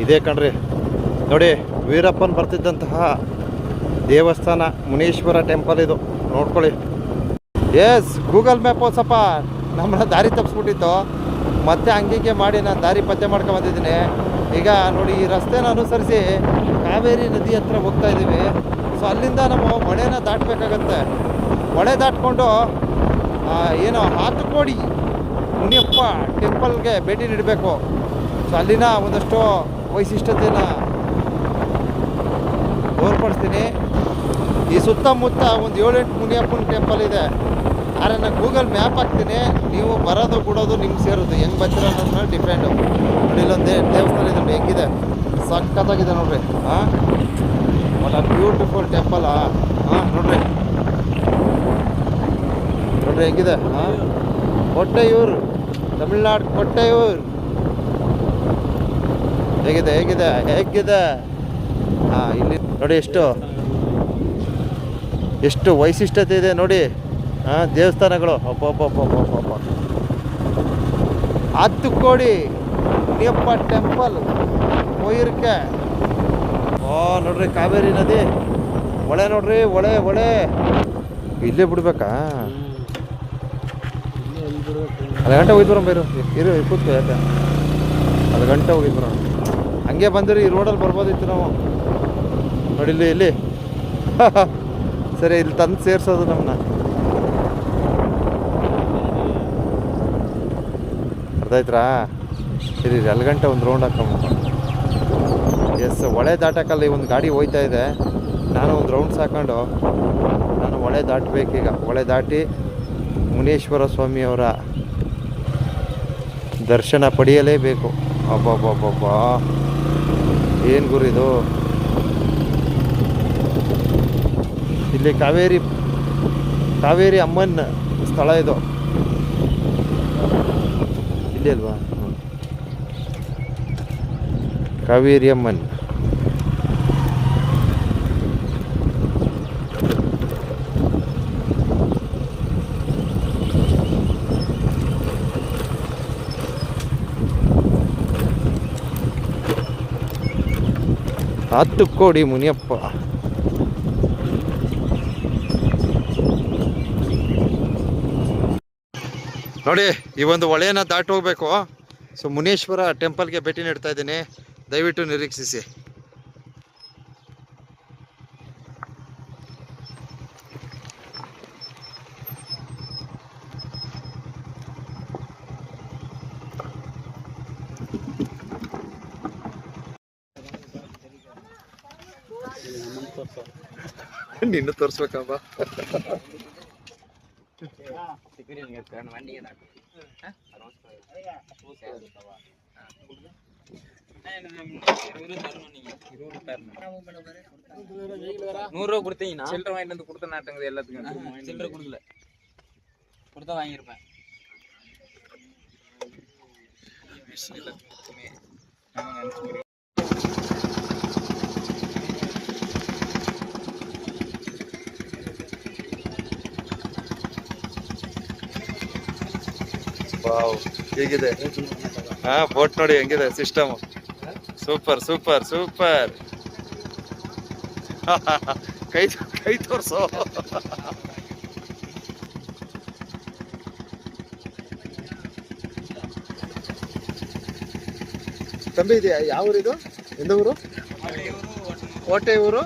ಇದೇ ಕಣ್ರಿ ನೋಡಿ, ವೀರಪ್ಪನ್ ಬರ್ತಿದ್ದಂತಹ ದೇವಸ್ಥಾನ ಮುನೇಶ್ವರ ಟೆಂಪಲ್ ಇದು. ನೋಡ್ಕೊಳ್ಳಿ. ಎಸ್, ಗೂಗಲ್ ಮ್ಯಾಪು ಸ್ವಲ್ಪ ನಮ್ಮನ್ನ ದಾರಿ ತಪ್ಪಿಸ್ಬಿಟ್ಟಿತ್ತು. ಮತ್ತೆ ಹಂಗೆ ಮಾಡಿ ನಾನು ದಾರಿ ಪತ್ತೆ ಮಾಡ್ಕೊಂಡು ಬಂದಿದ್ದೀನಿ. ಈಗ ನೋಡಿ, ಈ ರಸ್ತೆನ ಅನುಸರಿಸಿ ಕಾವೇರಿ ನದಿ ಹತ್ರ ಹೋಗ್ತಾ ಇದ್ದೀವಿ. ಸೊ ಅಲ್ಲಿಂದ ನಾವು ಹೊಳೆನ ದಾಟಬೇಕಾಗತ್ತೆ. ಹೊಳೆ ದಾಟ್ಕೊಂಡು ಏನೋ ಹಾತುಕೋಡಿ ಮುನಿಯಪ್ಪ ಟೆಂಪಲ್ಗೆ ಭೇಟಿ ನೀಡಬೇಕು. ಸೊ ಅಲ್ಲಿನ ಒಂದಷ್ಟು ವೈಶಿಷ್ಟ್ಯತೆಯನ್ನು ತೋರ್ಪಡಿಸ್ತೀನಿ. ಈ ಸುತ್ತಮುತ್ತ ಒಂದು 7-8 ಮುನಿಯಪ್ಪನ ಟೆಂಪಲ್ ಇದೆ. ಆದರೆ ನಾನು ಗೂಗಲ್ ಮ್ಯಾಪ್ ಹಾಕ್ತೀನಿ, ನೀವು ಬರೋದು ಬಿಡೋದು ನಿಮ್ಗೆ ಸೇರೋದು, ಹೆಂಗೆ ಬರ್ತೀರ ಅನ್ನೋದ್ರ ಮೇಲೆ ಡಿಪೆಂಡು. ನೋಡಿ, ಇಲ್ಲೊಂದು ದೇವಸ್ಥಾನ ಇದೆ ನೋಡಿ, ಹೆಂಗಿದೆ, ಸಖತ್ತಾಗಿದೆ ನೋಡ್ರಿ. What a beautiful temple. ನೋಡ್ರಿ ಹೆಂಗಿದೆ. ಕೊಟ್ಟೆಯೂರು, ತಮಿಳ್ನಾಡು ಕೊಟ್ಟೆಯೂರು. ಹೇಗಿದೆ ಇಲ್ಲಿ ನೋಡಿ ಎಷ್ಟು ವೈಶಿಷ್ಟ್ಯತೆ ಇದೆ ನೋಡಿ. ದೇವಸ್ಥಾನಗಳು ಅಬ್ಬಬ್ಬಬ್ಬಬ್ಬಬ್ಬ. ಹಾತುಕೋಡಿ ಮುನಿಯಪ್ಪ ಟೆಂಪಲ್ ಹೋಗಿರ್ಕೆ. ನೋಡ್ರಿ ಕಾವೇರಿ ನದಿ, ಹೊಳೆ ನೋಡ್ರಿ, ಹೊಳೆ ಇಲ್ಲೇ ಬಿಡ್ಬೇಕಾ? ಅದು ಗಂಟೆ ಹೋಗಿದ್ ಬರೋಣ ಇರು ಕೂತ್ಕೊ. ಯಾಕೆ ಅದು ಗಂಟೆ ಹೋಗಿದ್ ಬರೋಣ. ಹಂಗೆ ಬಂದಿರಿ, ಈ ರೋಡಲ್ಲಿ ಬರ್ಬೋದಿತ್ತು ನಾವು. ನೋಡಿ ಇಲ್ಲಿ ಸರಿ, ಇಲ್ಲಿ ತಂದು ಸೇರಿಸೋದು ನಮ್ಮನ್ನ. ಅರ್ಥ ಆಯ್ತಾ? ಸರಿ, ಅಲ್ಲಿ ಗಂಟೆ ಒಂದು ರೌಂಡ್ ಹಾಕೊಂಬ. ಎಸ್, ಹೊಳೆ ದಾಟಕ್ಕಲ್ಲಿ ಒಂದು ಗಾಡಿ ಹೋಯ್ತಾ ಇದೆ. ನಾನು ಒಂದು ರೌಂಡ್ಸ್ ಹಾಕೊಂಡು ನಾನು ಹೊಳೆ ದಾಟಬೇಕೀಗ. ಹೊಳೆ ದಾಟಿ ಮುನೇಶ್ವರ ಸ್ವಾಮಿಯವರ ದರ್ಶನ ಪಡೆಯಲೇಬೇಕು. ಅಬ್ಬಬ್ಬಬ್ಬಬ್ಬ, ಏನು ಗುರಿದು. ಇಲ್ಲಿ ಕಾವೇರಿ ಅಮ್ಮನ ಸ್ಥಳ ಇದು. ಇಲ್ಲಿ ಅಲ್ವಾ? ಕಾವೇರಿ ಅಮ್ಮನ್. ಹಾತುಕೋಡಿ ಮುನಿಯಪ್ಪ. ನೋಡಿ, ಈ ಒಂದು ಹೊಳೆನ ದಾಟಿ ಹೋಗ್ಬೇಕು. ಸೊ ಮುನೇಶ್ವರ ಟೆಂಪಲ್ಗೆ ಭೇಟಿ ನೀಡ್ತಾ ಇದ್ದೀನಿ, ದಯವಿಟ್ಟು ನಿರೀಕ್ಷಿಸಿ. ನಿನ್ನ ತೋರಿಸ್ಬೇಕಪ್ಪ. ₹100 கொடுத்தீங்கன்னா சில்லறை வாங்கிட்டு வந்து கொடுத்த நாட்டுங்க எல்லாத்துக்கும். சில்லறை கொடுக்கல, கொடுத்தா வாங்கியிருப்பேன். ವಾವ್, ಹೇಗಿದೆ ಬೋಟ್ ನೋಡಿ, ಹೆಂಗಿದೆ ಸಿಸ್ಟಮ್. Super super super. ಕೈ ತೋರ್ಸೋ. ತಂಬಿ ಇದೆಯಾ? ಯಾವ ಊರಿದು? ಎಂದ ಊರು? ಕೋಟೆ ಊರು,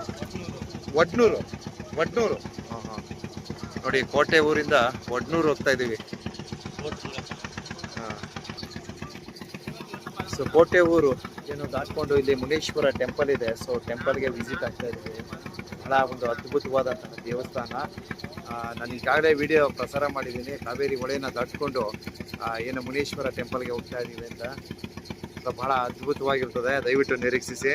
ವಡ್ನೂರು. ನೋಡಿ, ಕೋಟೆ ಊರಿಂದ ವಡ್ನೂರು ಹೋಗ್ತಾ ಇದೀವಿ. ಸೊ ಕೋಟೆ ಊರು ಏನು ದಾಟ್ಕೊಂಡು ಇಲ್ಲಿ ಮುನೇಶ್ವರ ಟೆಂಪಲ್ ಇದೆ. ಸೊ ಟೆಂಪಲ್ಗೆ ವಿಸಿಟ್ ಆಗ್ತಾ ಇದ್ದೀವಿ. ಬಹಳ ಒಂದು ಅದ್ಭುತವಾದಂತಹ ದೇವಸ್ಥಾನ. ನಾನು ಈಗಾಗಲೇ ವಿಡಿಯೋ ಪ್ರಸಾರ ಮಾಡಿದ್ದೀನಿ. ಕಾವೇರಿ ಹೊಳೆನ ದಾಟ್ಕೊಂಡು ಏನು ಮುನೇಶ್ವರ ಟೆಂಪಲ್ಗೆ ಹೋಗ್ತಾ ಇದ್ದೀವಿ ಅಂತ. ಸೊ ಬಹಳ ಅದ್ಭುತವಾಗಿರ್ತದೆ, ದಯವಿಟ್ಟು ನಿರೀಕ್ಷಿಸಿ.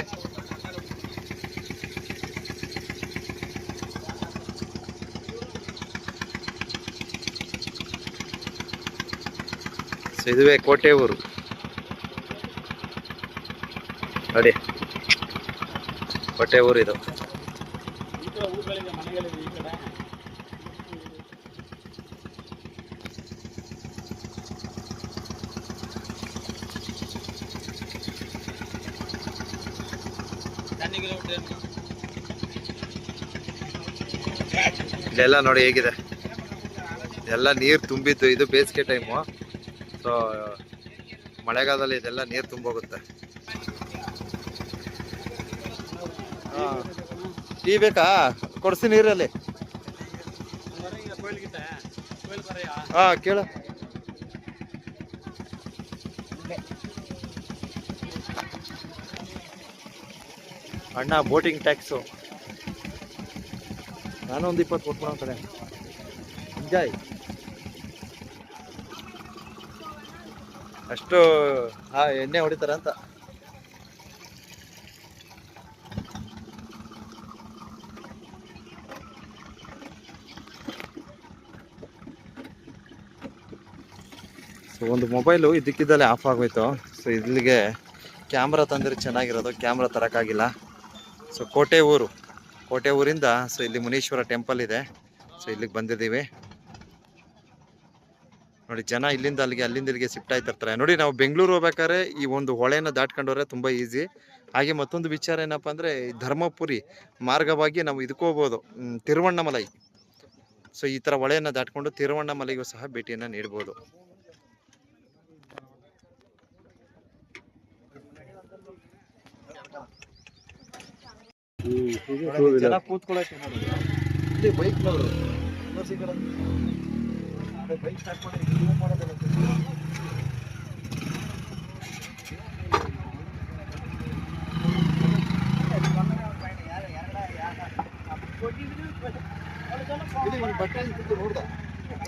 ಸೊ ಇದುವೇ ಕೋಟೆ ಊರು ನೋಡಿ, ಕೋಟೆ ಊರು ಇದು. ಇಲ್ಲೆಲ್ಲ ನೋಡಿ ಹೇಗಿದೆ, ಎಲ್ಲ ನೀರು ತುಂಬಿದ್ದು. ಇದು ಬೇಸಿಗೆ ಟೈಮು, ಸೊ ಮಳೆಗಾಲದಲ್ಲಿ ಇದೆಲ್ಲ ನೀರು ತುಂಬೋಗುತ್ತೆ. ಟೀ ಬೇಕಾ? ಕೊಡ್ಸಿ ನೀರಲ್ಲಿ. ಹಾ ಕೇಳು. ಅಣ್ಣ ಬೋಟಿಂಗ್ ಟ್ಯಾಕ್ಸು ನಾನು ಒಂದು 20 ಕೊಟ್ಬಿಡೋ ಕಡೆ. ಎಂಜಾಯ್. ಅಷ್ಟು ಎಣ್ಣೆ ಹೊಡಿತಾರ ಅಂತ. ಸೊ ಒಂದು ಮೊಬೈಲು ಇದಕ್ಕಿದ್ದಲ್ಲೇ ಆಫ್ ಆಗೋಯ್ತು. ಸೊ ಇಲ್ಲಿಗೆ ಕ್ಯಾಮ್ರಾ ತಂದರೆ ಚೆನ್ನಾಗಿರೋದು, ಕ್ಯಾಮ್ರಾ ತರೋಕ್ಕಾಗಿಲ್ಲ. ಸೊ ಕೋಟೆ ಊರಿಂದ ಸೊ ಇಲ್ಲಿ ಮುನೀಶ್ವರ ಟೆಂಪಲ್ ಇದೆ. ಸೊ ಇಲ್ಲಿಗೆ ಬಂದಿದ್ದೀವಿ ನೋಡಿ. ಜನ ಇಲ್ಲಿಂದ ಅಲ್ಲಿಗೆ, ಅಲ್ಲಿಂದ ಇಲ್ಲಿಗೆ ಶಿಫ್ಟ್ ಆಯ್ತಿರ್ತಾರೆ ನೋಡಿ. ನಾವು ಬೆಂಗಳೂರು ಹೋಗ್ಬೇಕಾದ್ರೆ ಈ ಒಂದು ಹೊಳೆನ ದಾಟ್ಕೊಂಡವ್ರೆ ತುಂಬ ಈಸಿ. ಹಾಗೆ ಮತ್ತೊಂದು ವಿಚಾರ ಏನಪ್ಪ ಅಂದರೆ, ಧರ್ಮಪುರಿ ಮಾರ್ಗವಾಗಿ ನಾವು ಇದಕ್ಕೆ ಹೋಗ್ಬೋದು, ತಿರುವಣ್ಣಾಮಲೈ. ಸೊ ಈ ಥರ ಹೊಳೆಯನ್ನು ದಾಟ್ಕೊಂಡು ತಿರುವಣ್ಣಾಮಲೈಗೂ ಸಹ ಭೇಟಿಯನ್ನು ನೀಡ್ಬೋದು. ಜನ ಕೂತ್ಕೊಳ್ಳೋಕೆ ನೋಡಿ. ಇಲ್ಲಿ ಬೈಕ್ನವರು ಬೈಕ್ ಸ್ಟಾರ್ಟ್ ಮಾಡಿ ಮಾಡೋದಲ್ಲ.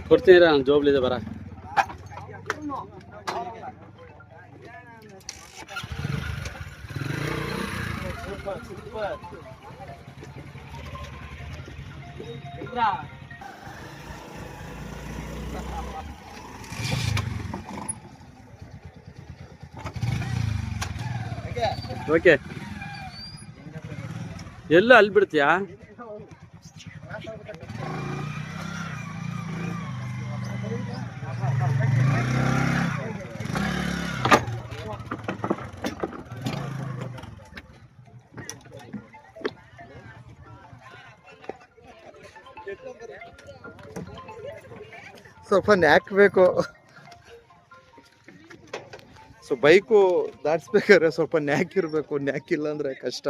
ಕೊಡ್ತೀರಾ? ಜೋಬ್ಲಿದೆ ಬರ. ಓಕೆ, ಎಲ್ಲ ಅಲ್ಲಿ ಬಿಡ್ತೀಯಾ? ಸ್ವಲ್ಪ ನ್ಯಾಕ್ ಬೇಕು. ಸೊ ಬೈಕು ದಾಟ್ಸ್ಬೇಕಾದ್ರೆ ಸ್ವಲ್ಪ ನ್ಯಾಕ್ ಇರಬೇಕು. ನ್ಯಾಕ್ ಇಲ್ಲ ಅಂದರೆ ಕಷ್ಟ,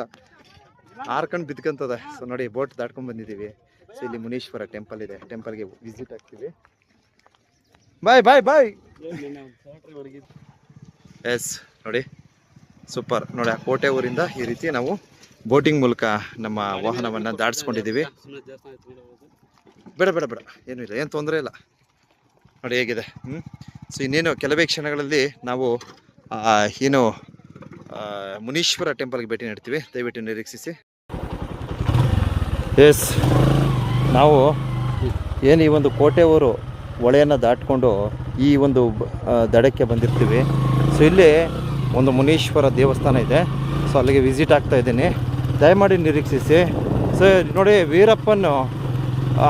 ಹಾರ್ಕೊಂಡು ಬಿದ್ಕಂತದೆ. ಸೊ ನೋಡಿ, ಬೋಟ್ ದಾಟ್ಕೊಂಡು ಬಂದಿದ್ದೀವಿ. ಸೊ ಇಲ್ಲಿ ಮುನೀಶ್ವರ ಟೆಂಪಲ್ ಇದೆ, ಟೆಂಪಲ್ಗೆ ವಿಸಿಟ್ ಆಗ್ತೀವಿ. ಬಾಯ್ ಬಾಯ್ ಬಾಯ್. ಎಸ್ ನೋಡಿ, ಸೂಪರ್ ನೋಡಿ. ಆ ಕೋಟೆ ಊರಿಂದ ಈ ರೀತಿ ನಾವು ಬೋಟಿಂಗ್ ಮೂಲಕ ನಮ್ಮ ವಾಹನವನ್ನು ದಾಟಿಸ್ಕೊಂಡಿದ್ದೀವಿ. ಬೇಡ ಬೇಡ ಬೇಡ, ಏನೂ ಇಲ್ಲ, ಏನು ತೊಂದರೆ ಇಲ್ಲ ನೋಡಿ ಹೇಗಿದೆ. ಸೊ ಇನ್ನೇನು ಕೆಲವೇ ಕ್ಷಣಗಳಲ್ಲಿ ನಾವು ಏನು ಮುನೀಶ್ವರ ಟೆಂಪಲ್ಗೆ ಭೇಟಿ ನೀಡ್ತೀವಿ. ದಯವಿಟ್ಟು ನಿರೀಕ್ಷಿಸಿ. ಎಸ್, ನಾವು ಏನು ಈ ಒಂದು ಕೋಟೆ ಊರು ಹೊಳೆಯನ್ನು ದಾಟಿಕೊಂಡು ಈ ಒಂದು ದಡಕ್ಕೆ ಬಂದಿರ್ತೀವಿ. ಸೊ ಇಲ್ಲಿ ಒಂದು ಮುನೀಶ್ವರ ದೇವಸ್ಥಾನ ಇದೆ. ಸೊ ಅಲ್ಲಿಗೆ ವಿಸಿಟ್ ಆಗ್ತಾ ಇದ್ದೀನಿ, ದಯಮಾಡಿ ನಿರೀಕ್ಷಿಸಿ. ಸೊ ನೋಡಿ, ವೀರಪ್ಪನು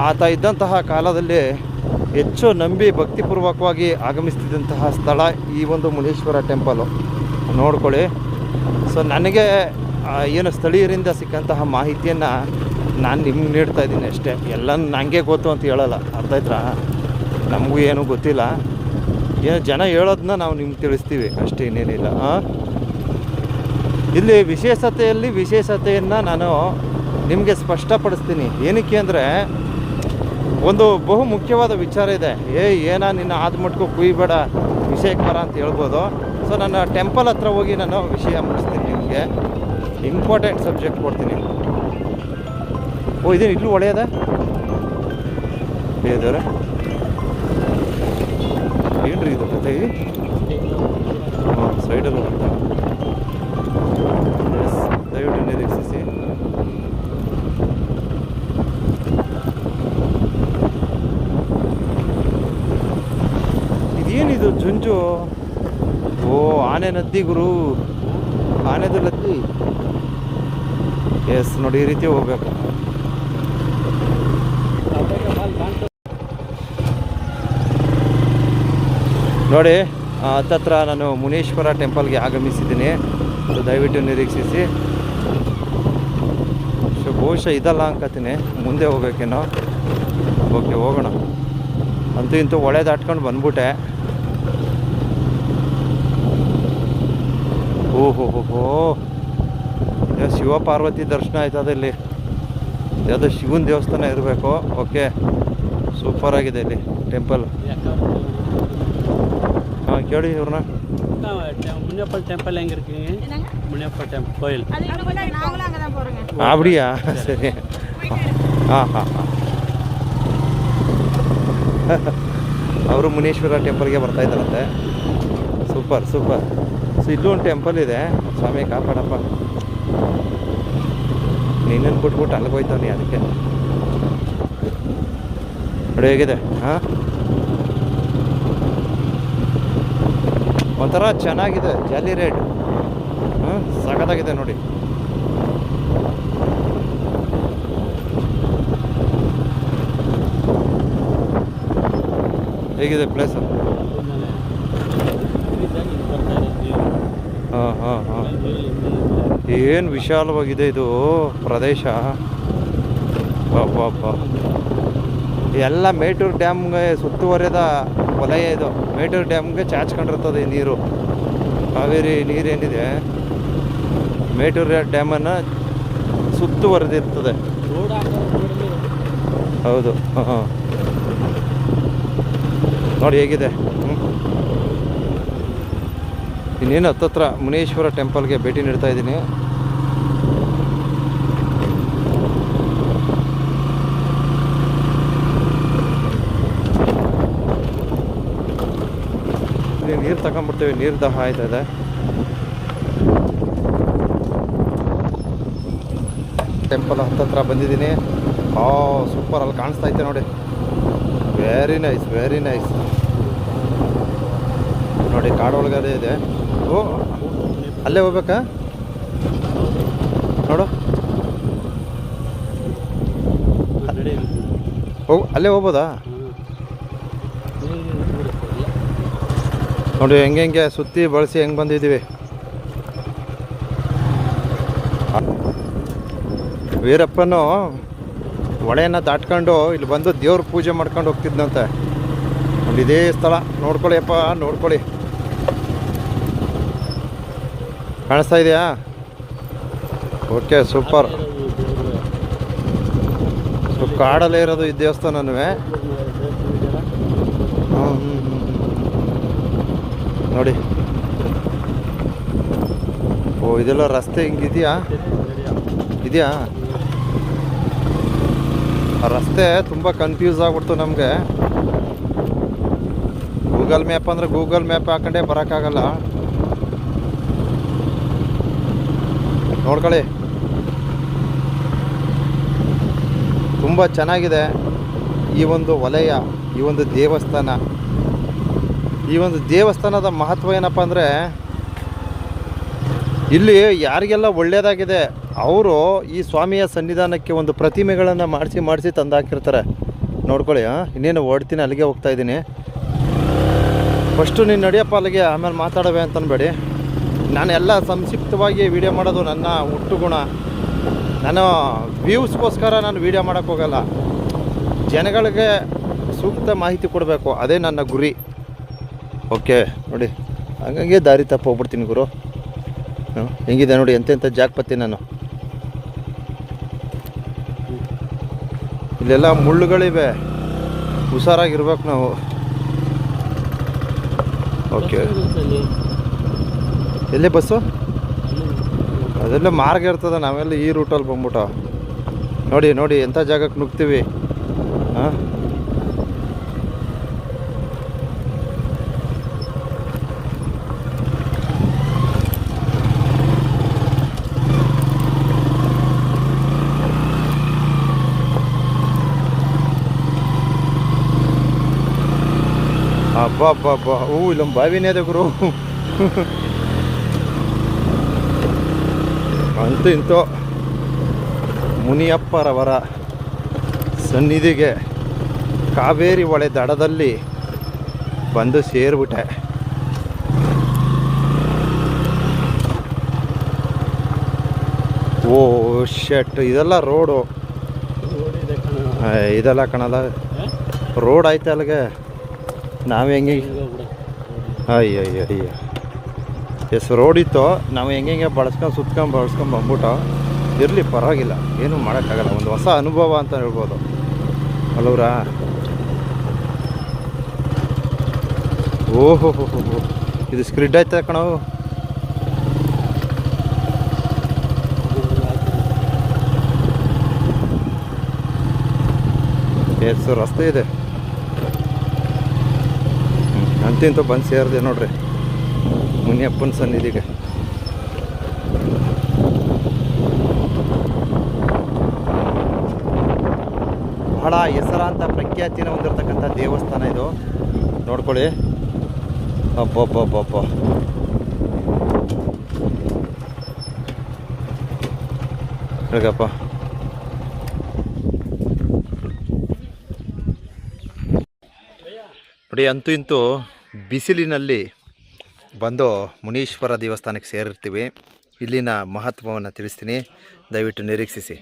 ಆತ ಇದ್ದಂತಹ ಕಾಲದಲ್ಲಿ ಹೆಚ್ಚು ನಂಬಿ ಭಕ್ತಿಪೂರ್ವಕವಾಗಿ ಆಗಮಿಸ್ತಿದ್ದಂತಹ ಸ್ಥಳ ಈ ಒಂದು ಮುನೀಶ್ವರ ಟೆಂಪಲು. ನೋಡ್ಕೊಳ್ಳಿ. ಸೊ ನನಗೆ ಏನು ಸ್ಥಳೀಯರಿಂದ ಸಿಕ್ಕಂತಹ ಮಾಹಿತಿಯನ್ನು ನಾನು ನಿಮ್ಗೆ ನೀಡ್ತಾ ಇದ್ದೀನಿ ಅಷ್ಟೇ. ಎಲ್ಲ ನನಗೆ ಗೊತ್ತು ಅಂತ ಹೇಳಲ್ಲ, ಅರ್ಥ ಆಯ್ತಾ? ನಮಗೂ ಏನೂ ಗೊತ್ತಿಲ್ಲ, ಏನು ಜನ ಹೇಳೋದನ್ನ ನಾವು ನಿಮ್ಗೆ ತಿಳಿಸ್ತೀವಿ ಅಷ್ಟೇ, ಇನ್ನೇನಿಲ್ಲ. ಇಲ್ಲಿ ವಿಶೇಷತೆಯನ್ನು ನಾನು ನಿಮಗೆ ಸ್ಪಷ್ಟಪಡಿಸ್ತೀನಿ. ಏನಕ್ಕೆ ಅಂದರೆ, ಒಂದು ಬಹು ಮುಖ್ಯವಾದ ವಿಚಾರ ಇದೆ. ಏನಾ ನಿನ್ನ ಆದ್ಮಟ್ಕೋ ಕುಯ್ಬೇಡ, ವಿಷಯಕ್ಕೆ ಬರ ಅಂತ ಹೇಳ್ಬೋದು. ಸೊ ನನ್ನ ಟೆಂಪಲ್ ಹತ್ರ ಹೋಗಿ ನಾನು ವಿಷಯ ಮುಗಿಸ್ತೀನಿ, ನಿಮಗೆ ಇಂಪಾರ್ಟೆಂಟ್ ಸಬ್ಜೆಕ್ಟ್ ಕೊಡ್ತೀನಿ. ಇದೇನು ಇಲ್ಲೂ ಒಳ್ಳೆಯದ ದೇವ್ರೆ, ಏನ್ರಿ ಇದು ಕತೆ? ಸೈಡಲ್ಲಿ ಹೋಗ್ತಾ. ಎಸ್, ದಯವಿಟ್ಟು ನಿರೀಕ್ಷಿಸಿ. ಇದೇನಿದು ಜುಂಜು? ಆನೆ ನದ್ದಿ ಗುರು, ಆನೆದು ನದ್ದಿ. ಎಸ್ ನೋಡಿ, ಈ ರೀತಿ ಹೋಗ್ಬೇಕು. ನೋಡಿ, ಹತ್ತತ್ರ ನಾನು ಮುನೀಶ್ವರ ಟೆಂಪಲ್ಗೆ ಆಗಮಿಸಿದ್ದೀನಿ. ದಯವಿಟ್ಟು ನಿರೀಕ್ಷಿಸಿ. ಸೊ ಬಹುಶಃ ಇದಲ್ಲ ಅನ್ಕೋತೀನಿ, ಮುಂದೆ ಹೋಗ್ಬೇಕೇನೋ. ಓಕೆ ಹೋಗೋಣ. ಅಂತೂ ಇಂತೂ ಹೊಳೆ ದಾಟ್ಕೊಂಡು ಬಂದ್ಬಿಟ್ಟೆ. ಓಹೋ ಹೋ, ಶಿವ ಪಾರ್ವತಿ ದರ್ಶನ ಆಯ್ತದ ಇಲ್ಲಿ. ಯಾವುದೋ ಶಿವನ ದೇವಸ್ಥಾನ ಇರಬೇಕು. ಓಕೆ, ಸೂಪರ್ ಆಗಿದೆ ಇಲ್ಲಿ ಟೆಂಪಲ್. ಹಾಂ ಕೇಳಿ ಇವ್ರನ್ನ. முனியப்பன் டெம்பிள் எங்கே இருக்குங்க? முனியப்பன் டெம்பிள் கோயில். அப்படியா? சரி. ಹಾಂ ಹಾಂ ಹಾಂ. ಅವರು ಮುನೀಶ್ವರ ಟೆಂಪಲ್ಗೆ ಬರ್ತಾ ಇದ್ದಾರಂತೆ. Super super. ಸೊ ಇಲ್ಲೂ ಒಂದು ಟೆಂಪಲ್ ಇದೆ. ಸ್ವಾಮಿ ಕಾಪಾಡಪ್ಪ, ನಿನ್ನನ್ನು ಬಿಟ್ಬಿಟ್ಟು ಅಲ್ಲಿಗೆ ಹೋಯ್ತಾವನಿ. ಅದಕ್ಕೆ ನೋಡಿ ಹೇಗಿದೆ. ಹಾಂ, ಒಂಥರ ಚೆನ್ನಾಗಿದೆ. ಜಾಲಿ ರೇಟ್. ಹಾಂ, ಸಖತ್ತಾಗಿದೆ ನೋಡಿ. ಹೇಗಿದೆ ಪ್ಲೇಸು? ಹಾಂ ಹಾಂ ಹಾಂ. ಏನು ವಿಶಾಲವಾಗಿದೆ ಇದು ಪ್ರದೇಶ. ಬಾಬಾ, ಎಲ್ಲ ಮೇಟೂರು ಡ್ಯಾಮ್ಗೆ ಸುತ್ತುವರೆದ ವಲಯ ಇದು. ಮೇಟೂರು ಡ್ಯಾಮ್ಗೆ ಚಾಚ್ಕೊಂಡಿರ್ತದೆ ಈ ನೀರು. ಕಾವೇರಿ ನೀರೇನಿದೆ ಮೇಟೂರು ಡ್ಯಾಮನ್ನು ಸುತ್ತುವರೆದಿರ್ತದೆ. ಹೌದು. ಹಾಂ, ನೋಡಿ ಹೇಗಿದೆ. ಇನ್ನೇನು ಹತ್ತತ್ರ ಮುನೀಶ್ವರ ಟೆಂಪಲ್ಗೆ ಭೇಟಿ ನೀಡ್ತಾ ಇದ್ದೀನಿ. ನೀರು ತಗೊಂಡ್ಬಿಡ್ತೀವಿ, ನೀರು ದಾಹ ಆಯ್ತದೆ. ಟೆಂಪಲ್ ಹತ್ತತ್ರ ಬಂದಿದ್ದೀನಿ. ಸೂಪರ್, ಅಲ್ಲಿ ಕಾಣಿಸ್ತಾ ಐತೆ ನೋಡಿ. Very nice, very nice. ನೋಡಿ ಕಾಡೊಳಗಡೆ ಇದೆ. ಓ, ಅಲ್ಲೇ ಹೋಗ್ಬೇಕಾ? ನೋಡು, ಹೋಗು, ಅಲ್ಲೇ ಹೋಗ್ಬೋದಾ? ನೋಡಿ ಹೆಂಗೆ ಸುತ್ತಿ ಬಳಸಿ ಹೆಂಗೆ ಬಂದಿದ್ದೀವಿ. ವೀರಪ್ಪನು ಹೊಳೆಯನ್ನು ದಾಟ್ಕೊಂಡು ಇಲ್ಲಿ ಬಂದು ದೇವ್ರ ಪೂಜೆ ಮಾಡ್ಕೊಂಡು ಹೋಗ್ತಿದ್ದಂತೆ. ನೋಡಿ ಇದೇ ಸ್ಥಳ. ನೋಡ್ಕೊಳ್ಳಿ ಅಪ್ಪ, ನೋಡ್ಕೊಳ್ಳಿ. ಕಾಣಿಸ್ತಾ ಇದೆಯಾ? Okay, super. ಸೊ ಕಾಡಲ್ಲೇ ಇರೋದು ಈ ದೇವಸ್ಥಾನನೂ. ನೋಡಿ, ಓ ಇದೆಲ್ಲ ರಸ್ತೆ ಹಿಂಗಿದೆಯಾ? ಇದೆಯಾ? ಆ ರಸ್ತೆ ತುಂಬ ಕನ್ಫ್ಯೂಸ್ ಆಗ್ಬಿಡ್ತು ನಮಗೆ. ಗೂಗಲ್ ಮ್ಯಾಪ್ ಅಂದರೆ ಗೂಗಲ್ ಮ್ಯಾಪ್ ಹಾಕೊಂಡೇ ಬರೋಕ್ಕಾಗಲ್ಲ. ನೋಡ್ಕೊಳ್ಳಿ, ತುಂಬ ಚೆನ್ನಾಗಿದೆ ಈ ಒಂದು ವಲಯ, ಈ ಒಂದು ದೇವಸ್ಥಾನ. ಈ ಒಂದು ದೇವಸ್ಥಾನದ ಮಹತ್ವ ಏನಪ್ಪ ಅಂದರೆ, ಇಲ್ಲಿ ಯಾರಿಗೆಲ್ಲ ಒಳ್ಳೆಯದಾಗಿದೆ ಅವರು ಈ ಸ್ವಾಮಿಯ ಸನ್ನಿಧಾನಕ್ಕೆ ಒಂದು ಪ್ರತಿಮೆಗಳನ್ನು ಮಾಡಿಸಿ ತಂದಾಕಿರ್ತಾರೆ. ನೋಡ್ಕೊಳ್ಳಿ. ಇನ್ನೇನು ಓಡ್ತೀನಿ, ಅಲ್ಲಿಗೆ ಹೋಗ್ತಾ ಇದ್ದೀನಿ. ಫಸ್ಟು ನೀನು ನಡಿಯಪ್ಪ ಅಲ್ಲಿಗೆ, ಆಮೇಲೆ ಮಾತಾಡವೆ ಅಂತನ್ಬೇಡಿ. ನಾನೆಲ್ಲ ಸಂಕ್ಷಿಪ್ತವಾಗಿ ವೀಡಿಯೋ ಮಾಡೋದು ನನ್ನ ಹುಟ್ಟು ಗುಣ. ನಾನು ವ್ಯೂಸ್ಗೋಸ್ಕರ ನಾನು ವೀಡಿಯೋ ಮಾಡೋಕ್ಕೆ ಹೋಗಲ್ಲ. ಜನಗಳಿಗೆ ಸೂಕ್ತ ಮಾಹಿತಿ ಕೊಡಬೇಕು, ಅದೇ ನನ್ನ ಗುರಿ. ಓಕೆ ನೋಡಿ, ಹಂಗಾಗಿ ದಾರಿ ತಪ್ಪು ಹೋಗ್ಬಿಡ್ತೀನಿ ಗುರು. ಹೆಂಗಿದೆ ನೋಡಿ, ಎಂತೆಂಥ ಜಾಗಪತಿ ನಾನು. ಇಲ್ಲೆಲ್ಲ ಮುಳ್ಳುಗಳಿವೆ, ಹುಷಾರಾಗಿರ್ಬೇಕು ನಾವು. ಓಕೆ, ಎಲ್ಲಿ ಬಸ್ಸು? ಅದೆಲ್ಲ ಮಾರ್ಗ ಇರ್ತದೆ. ನಾವೆಲ್ಲ ಈ ರೂಟಲ್ಲಿ ಬಂದ್ಬಿಟ್ಟು ನೋಡಿ ನೋಡಿ ಎಂಥ ಜಾಗಕ್ಕೆ ನುಗ್ತೀವಿ. ಹಾಂ, ಅಬ್ಬಾ, ಇಲ್ಲೊಂದು ಬಾವಿನೇ ಇದೆ ಗುರು. ಅಂತೂ ಇಂತೂ ಮುನಿಯಪ್ಪರವರ ಸನ್ನಿಧಿಗೆ ಕಾವೇರಿ ಹೊಳೆ ದಡದಲ್ಲಿ ಬಂದು ಸೇರಿಬಿಟ್ಟೆ. ಓ ಶೆಟ್, ಇದೆಲ್ಲ ರೋಡು. ರೋಡ್ ಇದೆ ಕಣ. ಇದೆಲ್ಲ ಕಣಲ್ಲ ರೋಡ್ ಆಯ್ತು ಅಲ್ಲಿಗೆ. ನಾವು ಹೆಂಗೆ ಅಯ್ಯ ಎಸ್ ರೋಡ್ ಇತ್ತು, ನಾವು ಹೆಂಗೆ ಬಳಸ್ಕೊಂಡು ಬಂದ್ಬಿಟ್ಟು ಇರಲಿ ಪರವಾಗಿಲ್ಲ, ಏನೂ ಮಾಡೋಕ್ಕಾಗಲ್ಲ. ಒಂದು ಹೊಸ ಅನುಭವ ಅಂತ ಹೇಳ್ಬೋದು ಅಲ್ಲವ್ರಾ. ಓಹೋ ಹೋ ಹೋ ಹೋ, ಇದು ಸ್ಕ್ರಿಡ್ ಆಯ್ತಾ ಕಣವು. ಎಸ್ ರಸ್ತೆ ಇದೆ. ಅಂತಿಂತೂ ಬಂದು ಸೇರಿದೆ ನೋಡ್ರಿ ಮುನಿಯಪ್ಪನ ಸನ್ನಿಧಿಗೆ. ಬಹಳ ಹೆಸರಾಂತ ಪ್ರಖ್ಯಾತಿನ ಹೊಂದಿರತಕ್ಕಂಥ ದೇವಸ್ಥಾನ ಇದು, ನೋಡ್ಕೊಳ್ಳಿ. ಅಬ್ಬಬ್ಬಬ್ಬಬ್ಬ, ಹೇಗಪ್ಪ. ನೋಡಿ ಅಂತೂ ಇಂತೂ ಬಿಸಿಲಿನಲ್ಲಿ ಬಂದು ಮುನೀಶ್ವರ ದೇವಸ್ಥಾನಕ್ಕೆ ಸೇರಿರ್ತೀವಿ. ಇಲ್ಲಿನ ಮಹತ್ವವನ್ನು ತಿಳಿಸ್ತೀನಿ, ದಯವಿಟ್ಟು ನಿರೀಕ್ಷಿಸಿ.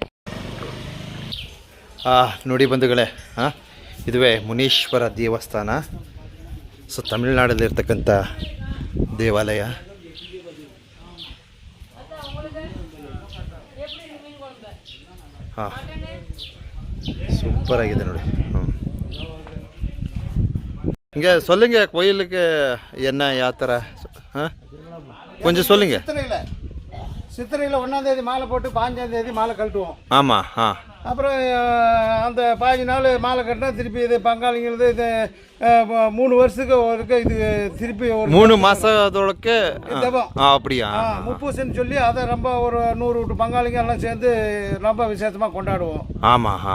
ನೋಡಿ ಬಂಧುಗಳೇ, ಇದುವೇ ಮುನೀಶ್ವರ ದೇವಸ್ಥಾನ. ಸೊ ತಮಿಳುನಾಡಲ್ಲಿರ್ತಕ್ಕಂಥ ದೇವಾಲಯ. ಸೂಪರಾಗಿದೆ ನೋಡಿ. இங்கே சொல்லுங்க கோயிலுக்கு என்ன யாத்திரை கொஞ்சம் சொல்லுங்க. சித்திரையில் 1ஆம் தேதி மாலை போட்டு 5ஆம் தேதி மாலை கழட்டுவோம். ஆமாம். அப்புறம் அந்த 15 நாள் மாலை கட்டினா திருப்பி இது பங்காளிங்கிறது இது 3 வருஷத்துக்கு ஒருக்க இது திருப்பி ஒரு 3 மாதத்தோடக்கு அப்படியா முப்பூசன்னு சொல்லி அதை ரொம்ப ஒரு 100 வீட்டு பங்காளிங்க எல்லாம் சேர்ந்து ரொம்ப விசேஷமாக கொண்டாடுவோம். ஆமாம்.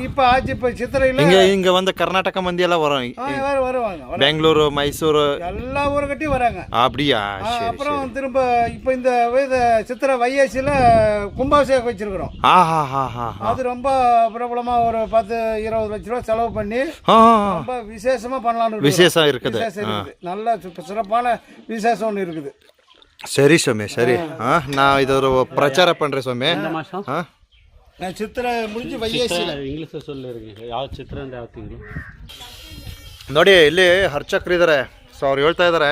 இப்போ ஆச்சு. இப்போ சித்திரையில் இங்கே வந்து கர்நாடகா மந்தி எல்லாம் வருவாங்க. பெங்களூரு, மைசூரு எல்லா ஊருக்கட்டையும் வராங்க. அப்படியா? அப்புறம் திரும்ப இப்போ இந்த சித்திரை வைகாசியில் கும்பாபிஷேகம் வச்சிருக்கிறோம். அது ரொம்ப பிரபலமாக ஒரு 10-20 லட்ச ரூபா செலவு பண்ணி ரொம்ப விசேஷமா பண்ணலாம்னு. விசேஷம் இருக்குது, நல்ல சிறப்பான விசேஷம் ஒன்று இருக்குது. சரி சுவாமி, சரி. நான் இது ஒரு பிரச்சார பண்றேன் சுவாமி. நான் சித்திரை முடிஞ்சு வைகாಸಿயில் ಇಂಗ್ಲೀಷ್ சொல்லிருக்கீங்க. ಯಾವ ಚಿತ್ರ ಅಂದ್ರೆ ಯಾವ ತಿಂಗಳು ನೋಡಿ. ಇಲ್ಲಿ ಅರ್ಚಕರಿದ್ದಾರೆ. ಸೊ ಅವ್ರು ಹೇಳ್ತಾ ಇದ್ದಾರೆ,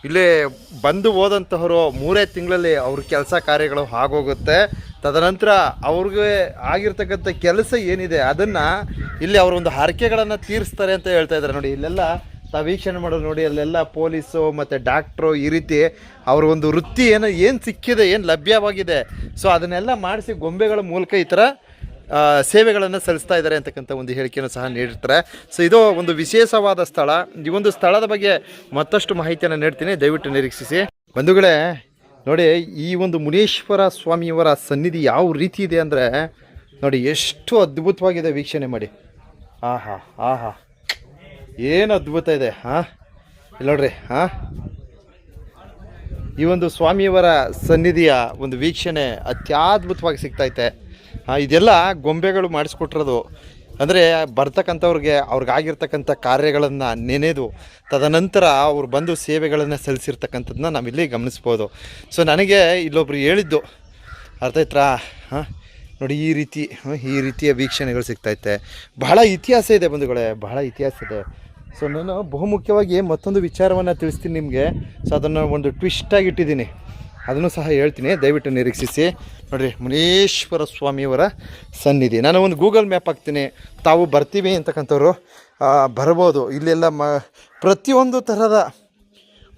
ಇಲ್ಲಿ ಬಂದು ಹೋದಂತಹವರು 3 ತಿಂಗಳಲ್ಲಿ ಅವ್ರ ಕೆಲಸ ಕಾರ್ಯಗಳು ಆಗೋಗುತ್ತೆ. ತದನಂತರ ಅವ್ರಿಗೆ ಆಗಿರ್ತಕ್ಕಂಥ ಕೆಲಸ ಏನಿದೆ ಅದನ್ನು ಇಲ್ಲಿ ಅವರೊಂದು ಹರಕೆಗಳನ್ನು ತೀರಿಸ್ತಾರೆ ಅಂತ ಹೇಳ್ತಾ ಇದ್ದಾರೆ. ನೋಡಿ ಇಲ್ಲೆಲ್ಲ ತಾವು ವೀಕ್ಷಣೆ ಮಾಡೋದು ನೋಡಿ, ಅಲ್ಲೆಲ್ಲ ಪೊಲೀಸು ಮತ್ತು ಡಾಕ್ಟ್ರು ಈ ರೀತಿ ಅವ್ರ ಒಂದು ವೃತ್ತಿ ಏನು ಸಿಕ್ಕಿದೆ, ಏನು ಲಭ್ಯವಾಗಿದೆ, ಸೊ ಅದನ್ನೆಲ್ಲ ಮಾಡಿಸಿ ಗೊಂಬೆಗಳ ಮೂಲಕ ಈ ಥರ ಸೇವೆಗಳನ್ನು ಸಲ್ಲಿಸ್ತಾ ಇದ್ದಾರೆ ಅಂತಕ್ಕಂಥ ಒಂದು ಹೇಳಿಕೆಯನ್ನು ಸಹ ನೀಡಿರ್ತಾರೆ. ಸೊ ಇದು ಒಂದು ವಿಶೇಷವಾದ ಸ್ಥಳ. ಈ ಒಂದು ಸ್ಥಳದ ಬಗ್ಗೆ ಮತ್ತಷ್ಟು ಮಾಹಿತಿಯನ್ನು ನೀಡ್ತೀನಿ, ದಯವಿಟ್ಟು ನಿರೀಕ್ಷಿಸಿ. ಬಂಧುಗಳೇ ನೋಡಿ, ಈ ಒಂದು ಮುನೀಶ್ವರ ಸ್ವಾಮಿಯವರ ಸನ್ನಿಧಿ ಯಾವ ರೀತಿ ಇದೆ ಅಂದರೆ ನೋಡಿ, ಎಷ್ಟು ಅದ್ಭುತವಾಗಿದೆ. ವೀಕ್ಷಣೆ ಮಾಡಿ. ಆಹಾ ಏನು ಅದ್ಭುತ ಇದೆ. ಇಲ್ಲಿ ನೋಡ್ರಿ. ಈ ಒಂದು ಸ್ವಾಮಿಯವರ ಸನ್ನಿಧಿಯ ಒಂದು ವೀಕ್ಷಣೆ ಅತ್ಯದ್ಭುತವಾಗಿ ಸಿಗ್ತೈತೆ. ಇದೆಲ್ಲ ಗೊಂಬೆಗಳು ಮಾಡಿಸ್ಕೊಟ್ಟಿರೋದು. ಅಂದರೆ ಬರ್ತಕ್ಕಂಥವ್ರಿಗೆ ಅವ್ರಿಗಾಗಿರ್ತಕ್ಕಂಥ ಕಾರ್ಯಗಳನ್ನು ನೆನೆದು ತದನಂತರ ಅವ್ರು ಬಂದು ಸೇವೆಗಳನ್ನು ಸಲ್ಲಿಸಿರ್ತಕ್ಕಂಥದ್ದನ್ನ ನಾವಿಲ್ಲಿ ಗಮನಿಸ್ಬೋದು. ಸೊ ನನಗೆ ಇಲ್ಲೊಬ್ರು ಹೇಳಿದ್ದು ಅರ್ಥ ಆಯ್ತಾ? ನೋಡಿ ಈ ರೀತಿಯ ವೀಕ್ಷಣೆಗಳು ಸಿಗ್ತೈತೆ. ಬಹಳ ಇತಿಹಾಸ ಇದೆ ಬಂಧುಗಳೇ, ಬಹಳ ಇತಿಹಾಸ ಇದೆ. ಸೊ ನಾನು ಬಹುಮುಖ್ಯವಾಗಿ ಮತ್ತೊಂದು ವಿಚಾರವನ್ನು ತಿಳಿಸ್ತೀನಿ ನಿಮಗೆ. ಸೊ ಅದನ್ನು ಒಂದು ಟ್ವಿಸ್ಟಾಗಿ ಇಟ್ಟಿದ್ದೀನಿ, ಅದನ್ನು ಸಹ ಹೇಳ್ತೀನಿ, ದಯವಿಟ್ಟು ನಿರೀಕ್ಷಿಸಿ. ನೋಡಿರಿ, ಮುನೀಶ್ವರ ಸ್ವಾಮಿಯವರ ಸನ್ನಿಧಿ. ನಾನು ಒಂದು ಗೂಗಲ್ ಮ್ಯಾಪ್ ಹಾಕ್ತೀನಿ, ತಾವು ಬರ್ತೀವಿ ಅಂತಕ್ಕಂಥವ್ರು ಬರ್ಬೋದು. ಇಲ್ಲೆಲ್ಲ ಪ್ರತಿಯೊಂದು ಥರದ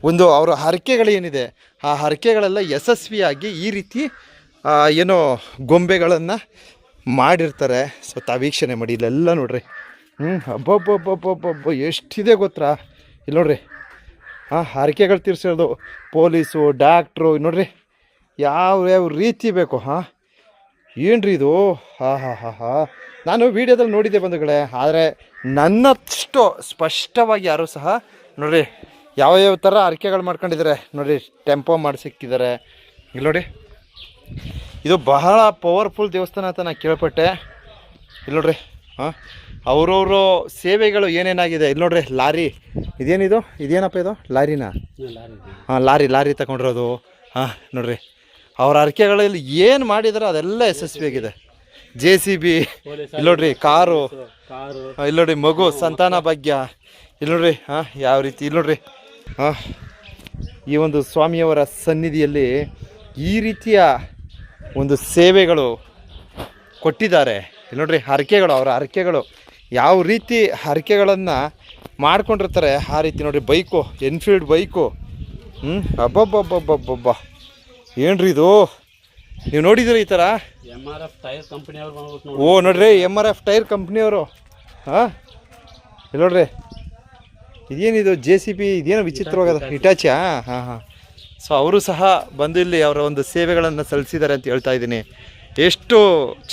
ಒಂದು ಅವರ ಹರಕೆಗಳೇನಿದೆ ಆ ಹರಕೆಗಳೆಲ್ಲ ಯಶಸ್ವಿಯಾಗಿ ಈ ರೀತಿ ಏನೋ ಗೊಂಬೆಗಳನ್ನು ಮಾಡಿರ್ತಾರೆ. ಸೊ ತಾವು ವೀಕ್ಷಣೆ ಮಾಡಿ. ಇಲ್ಲೆಲ್ಲ ನೋಡ್ರಿ, ಅಬ್ಬಬ್ಬಬ್ಬಬ್ಬಬ್ಬ ಎಷ್ಟಿದೆ ಗೊತ್ತಾ. ಇಲ್ಲಿ ನೋಡ್ರಿ, ಹರಕೆಗಳು ತೀರ್ಸೋದು ಪೊಲೀಸು, ಡಾಕ್ಟ್ರು, ನೋಡ್ರಿ ಯಾವ ರೀತಿ ಬೇಕು. ಏನ್ರಿ ಇದು? ನಾನು ವೀಡಿಯೋದಲ್ಲಿ ನೋಡಿದ್ದೆ ಬಂಧುಗಳೇ, ಆದರೆ ನನ್ನಷ್ಟು ಸ್ಪಷ್ಟವಾಗಿ ಯಾರೂ ಸಹ ನೋಡ್ರಿ ಯಾವ ಥರ ಹರಕೆಗಳು ಮಾಡ್ಕೊಂಡಿದ್ದಾರೆ. ನೋಡಿರಿ, ಟೆಂಪೋ ಮಾಡಿಸಿಕ್ಕಿದ್ದಾರೆ. ಇಲ್ಲಿ ನೋಡಿ, ಇದು ಬಹಳ ಪವರ್ಫುಲ್ ದೇವಸ್ಥಾನ ಅಂತ ನಾನು ಕೇಳ್ಪಟ್ಟೆ. ಇಲ್ಲಿ ನೋಡ್ರಿ, ಅವ್ರವರು ಸೇವೆಗಳು ಏನೇನಾಗಿದೆ. ಇಲ್ಲಿ ನೋಡ್ರಿ, ಲಾರಿ ಇದೇನಪ್ಪ ಇದು? ಲಾರಿನಾ? ಲಾರಿ ತಗೊಂಡಿರೋದು. ನೋಡ್ರಿ, ಅವ್ರ ಹರಕೆಗಳಲ್ಲಿ ಏನು ಮಾಡಿದಾರೋ ಅದೆಲ್ಲ ಯಶಸ್ವಿಯಾಗಿದೆ. JCB, ಇಲ್ಲಿ ನೋಡ್ರಿ ಕಾರು, ಇಲ್ಲಿ ನೋಡ್ರಿ ಮಗು ಸಂತಾನ ಭಾಗ್ಯ, ಇಲ್ಲಿ ನೋಡ್ರಿ ಯಾವ ರೀತಿ, ಇಲ್ಲಿ ನೋಡ್ರಿ ಈ ಒಂದು ಸ್ವಾಮಿಯವರ ಸನ್ನಿಧಿಯಲ್ಲಿ ಈ ರೀತಿಯ ಒಂದು ಸೇವೆಗಳು ಕೊಟ್ಟಿದ್ದಾರೆ. ಇಲ್ಲಿ ನೋಡ್ರಿ ಹರಕೆಗಳು, ಅವರ ಹರಕೆಗಳು ಯಾವ ರೀತಿ ಹರಕೆಗಳನ್ನು ಮಾಡ್ಕೊಂಡಿರ್ತಾರೆ ಆ ರೀತಿ ನೋಡ್ರಿ. ಬೈಕು, ಎನ್ಫೀಲ್ಡ್ ಬೈಕು, ಅಬ್ಬಬ್ಬಬ್ಬಬ್ಬಬ್ಬ ಏನ್ರಿ ಇದು, ನೀವು ನೋಡಿದ್ರಿ ಈ ಥರ? MRF tyre ಕಂಪ್ನಿಯವ್ರು. ಓ ನೋಡ್ರಿ MRF ಟೈರ್ ಕಂಪ್ನಿಯವರು. ಇಲ್ಲಿ ನೋಡ್ರಿ ಇದೇನಿದು JCB, ಇದೇನೋ ವಿಚಿತ್ರವಾಗದ ಹಿಟಾಚಿ. ಸೊ ಅವರು ಸಹ ಬಂದು ಇಲ್ಲಿ ಅವರ ಒಂದು ಸೇವೆಗಳನ್ನು ಸಲ್ಲಿಸಿದ್ದಾರೆ ಅಂತ ಹೇಳ್ತಾ ಇದ್ದೀನಿ. ಎಷ್ಟು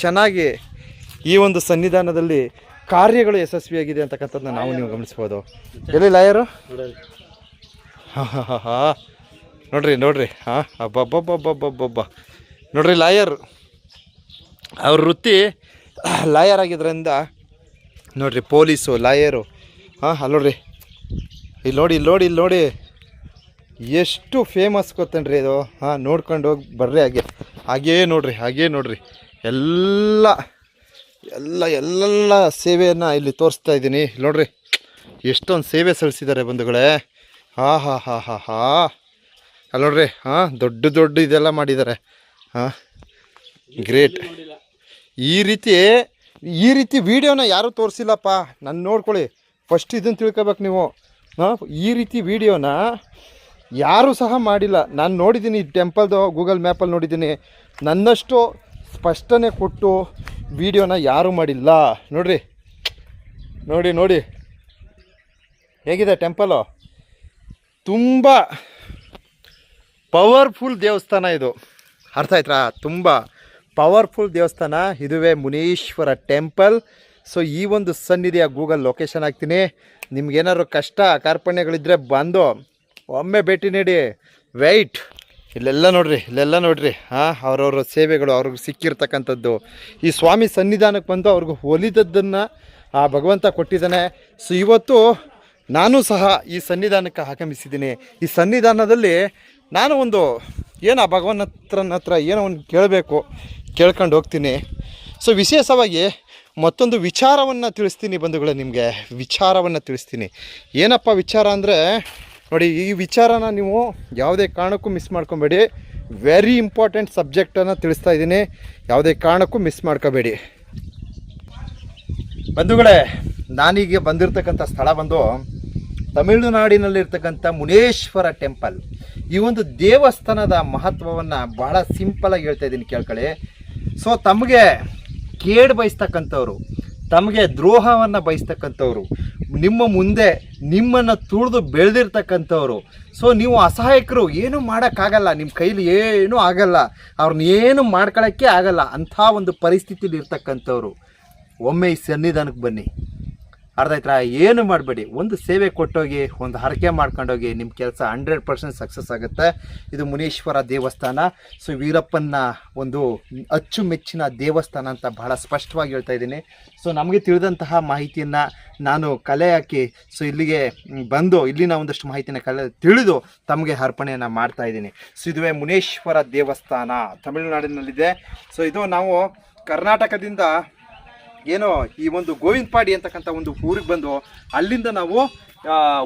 ಚೆನ್ನಾಗಿ ಈ ಒಂದು ಸನ್ನಿಧಾನದಲ್ಲಿ ಕಾರ್ಯಗಳು ಯಶಸ್ವಿಯಾಗಿದೆ ಅಂತಕ್ಕಂಥದ್ದನ್ನ ನಾವು ನೀವು ಗಮನಿಸ್ಬೋದು. ಎಲ್ಲಿ ಲಾಯರು? ನೋಡ್ರಿ ಅಬ್ಬಬ್ಬಬ್ಬಬ್ಬಬ್ಬಬ್ಬ ನೋಡ್ರಿ ಲಾಯರ್, ಅವ್ರ ವೃತ್ತಿ ಲಾಯರ್ ಆಗಿದ್ರಿಂದ ನೋಡ್ರಿ, ಪೊಲೀಸು, ಲಾಯರು. ಅಲ್ಲಿ ನೋಡ್ರಿ ಇಲ್ಲಿ ಎಷ್ಟು ಫೇಮಸ್ ಗೊತ್ತೇನ್ರಿ ಇದು. ನೋಡ್ಕೊಂಡು ಹೋಗಿ ಬರ್ರಿ. ಹಾಗೇ ನೋಡ್ರಿ ಎಲ್ಲ ಸೇವೆಯನ್ನು ಇಲ್ಲಿ ತೋರಿಸ್ತಾ ಇದ್ದೀನಿ. ನೋಡ್ರಿ ಎಷ್ಟೊಂದು ಸೇವೆ ಸಲ್ಲಿಸಿದ್ದಾರೆ ಬಂಧುಗಳೇ. ಅಲ್ಲಿ ನೋಡ್ರಿ ದೊಡ್ಡ ಇದೆಲ್ಲ ಮಾಡಿದ್ದಾರೆ. ಗ್ರೇಟ್. ಈ ರೀತಿ ವಿಡಿಯೋನ ಯಾರೂ ತೋರಿಸಿಲ್ಲಪ್ಪ. ನಾನು ನೋಡ್ಕೊಳ್ಳಿ, ಫಸ್ಟ್ ಇದನ್ನು ತಿಳ್ಕೊಬೇಕು ನೀವು. ಈ ರೀತಿ ವಿಡಿಯೋನ ಯಾರೂ ಸಹ ಮಾಡಿಲ್ಲ. ನಾನು ನೋಡಿದ್ದೀನಿ ಟೆಂಪಲ್ದು ಗೂಗಲ್ ಮ್ಯಾಪಲ್ಲಿ ನೋಡಿದ್ದೀನಿ. ನನ್ನಷ್ಟು ಸ್ಪಷ್ಟನೆ ಕೊಟ್ಟು ವಿಡಿಯೋನ ಯಾರೂ ಮಾಡಿಲ್ಲ. ನೋಡಿ ಹೇಗಿದೆ ಟೆಂಪಲು. ತುಂಬ ಪವರ್ಫುಲ್ ದೇವಸ್ಥಾನ ಇದು, ಅರ್ಥ ಆಯ್ತಾ? ತುಂಬ ಪವರ್ಫುಲ್ ದೇವಸ್ಥಾನ ಇದುವೇ ಮುನೀಶ್ವರ ಟೆಂಪಲ್. ಸೊ ಈ ಒಂದು ಸನ್ನಿಧಿಯ ಗೂಗಲ್ ಲೊಕೇಶನ್ ಹಾಕ್ತೀನಿ. ನಿಮ್ಗೇನಾದ್ರು ಕಷ್ಟ ಕಾರ್ಪಣ್ಯಗಳಿದ್ದರೆ ಬಂದು ಒಮ್ಮೆ ಭೇಟಿ ನೀಡಿ. ವೆಯ್ಟ್. ಇಲ್ಲೆಲ್ಲ ನೋಡ್ರಿ ಅವ್ರವ್ರ ಸೇವೆಗಳು ಅವ್ರಿಗೆ ಸಿಕ್ಕಿರ್ತಕ್ಕಂಥದ್ದು. ಈ ಸ್ವಾಮಿ ಸನ್ನಿಧಾನಕ್ಕೆ ಬಂದು ಅವ್ರಿಗೆ ಒಲಿದದ್ದನ್ನು ಆ ಭಗವಂತ ಕೊಟ್ಟಿದ್ದಾನೆ. ಸೊ ಇವತ್ತು ನಾನು ಸಹ ಈ ಸನ್ನಿಧಾನಕ್ಕೆ ಆಗಮಿಸಿದ್ದೀನಿ. ಈ ಸನ್ನಿಧಾನದಲ್ಲಿ ನಾನು ಒಂದು ಏನು ಆ ಭಗವಂತನ ಹತ್ರ ಏನೋ ಒಂದು ಕೇಳ್ಕೊಂಡು ಹೋಗ್ತೀನಿ. ಸೊ ವಿಶೇಷವಾಗಿ ಮತ್ತೊಂದು ವಿಚಾರವನ್ನು ತಿಳಿಸ್ತೀನಿ ಬಂಧುಗಳೇ, ನಿಮಗೆ ವಿಚಾರವನ್ನು ತಿಳಿಸ್ತೀನಿ. ಏನಪ್ಪ ವಿಚಾರ ಅಂದರೆ ನೋಡಿ, ಈ ವಿಚಾರನ ನೀವು ಯಾವುದೇ ಕಾರಣಕ್ಕೂ ಮಿಸ್ ಮಾಡ್ಕೊಬೇಡಿ. ವೆರಿ ಇಂಪಾರ್ಟೆಂಟ್ ಸಬ್ಜೆಕ್ಟನ್ನು ತಿಳಿಸ್ತಾ ಇದ್ದೀನಿ, ಯಾವುದೇ ಕಾರಣಕ್ಕೂ ಮಿಸ್ ಮಾಡ್ಕೋಬೇಡಿ ಬಂಧುಗಳೇ. ನಾನೀಗ ಬಂದಿರತಕ್ಕಂಥ ಸ್ಥಳ ಬಂದು ತಮಿಳುನಾಡಿನಲ್ಲಿರ್ತಕ್ಕಂಥ ಮುನೇಶ್ವರ ಟೆಂಪಲ್. ಈ ಒಂದು ದೇವಸ್ಥಾನದ ಮಹತ್ವವನ್ನು ಬಹಳ ಸಿಂಪಲಾಗಿ ಹೇಳ್ತಾ ಇದ್ದೀನಿ, ಕೇಳ್ಕೊಳ್ಳಿ. ಸೊ ತಮಗೆ ಕೇಡು ಬಯಸ್ತಕ್ಕಂಥವ್ರು, ತಮಗೆ ದ್ರೋಹವನ್ನು ಬಯಸ್ತಕ್ಕಂಥವ್ರು, ನಿಮ್ಮ ಮುಂದೆ ನಿಮ್ಮನ್ನು ತುಳಿದು ಬೆಳೆದಿರ್ತಕ್ಕಂಥವ್ರು, ಸೊ ನೀವು ಅಸಹಾಯಕರು, ಏನೂ ಮಾಡೋಕ್ಕಾಗಲ್ಲ, ನಿಮ್ಮ ಕೈಲಿ ಏನೂ ಆಗಲ್ಲ, ಅವ್ರನ್ನ ಏನು ಮಾಡ್ಕೊಳ್ಳೋಕ್ಕೆ ಆಗಲ್ಲ, ಅಂಥ ಒಂದು ಪರಿಸ್ಥಿತಿಲಿ ಇರ್ತಕ್ಕಂಥವ್ರು ಒಮ್ಮೆ ಈ ಸನ್ನಿಧಾನಕ್ಕೆ ಬನ್ನಿ. ಅರ್ಥ ಆಯ್ತಾ? ಏನು ಮಾಡಬೇಡಿ, ಒಂದು ಸೇವೆ ಕೊಟ್ಟೋಗಿ, ಒಂದು ಹರಕೆ ಮಾಡ್ಕೊಂಡೋಗಿ, ನಿಮ್ಮ ಕೆಲಸ 100% ಸಕ್ಸಸ್ ಆಗುತ್ತೆ. ಇದು ಮುನೀಶ್ವರ ದೇವಸ್ಥಾನ. ಸೊ ವೀರಪ್ಪನ ಒಂದು ಅಚ್ಚುಮೆಚ್ಚಿನ ದೇವಸ್ಥಾನ ಅಂತ ಬಹಳ ಸ್ಪಷ್ಟವಾಗಿ ಹೇಳ್ತಾ ಇದ್ದೀನಿ. ಸೊ ನಮಗೆ ತಿಳಿದಂತಹ ಮಾಹಿತಿಯನ್ನು ನಾನು ಕಲೆ ಹಾಕಿ ಸೊ ಇಲ್ಲಿಗೆ ಬಂದು ಇಲ್ಲಿನ ಒಂದಷ್ಟು ಮಾಹಿತಿನ ತಿಳಿದು ತಮಗೆ ಅರ್ಪಣೆಯನ್ನು ಮಾಡ್ತಾ ಇದ್ದೀನಿ. ಸೊ ಇದುವೇ ಮುನೇಶ್ವರ ದೇವಸ್ಥಾನ, ತಮಿಳುನಾಡಿನಲ್ಲಿದೆ. ಸೊ ಇದು ನಾವು ಕರ್ನಾಟಕದಿಂದ ಏನೋ ಈ ಒಂದು ಗೋವಿಂದಪಾಡಿ ಅಂತಕ್ಕಂಥ ಒಂದು ಊರಿಗೆ ಬಂದು ಅಲ್ಲಿಂದ ನಾವು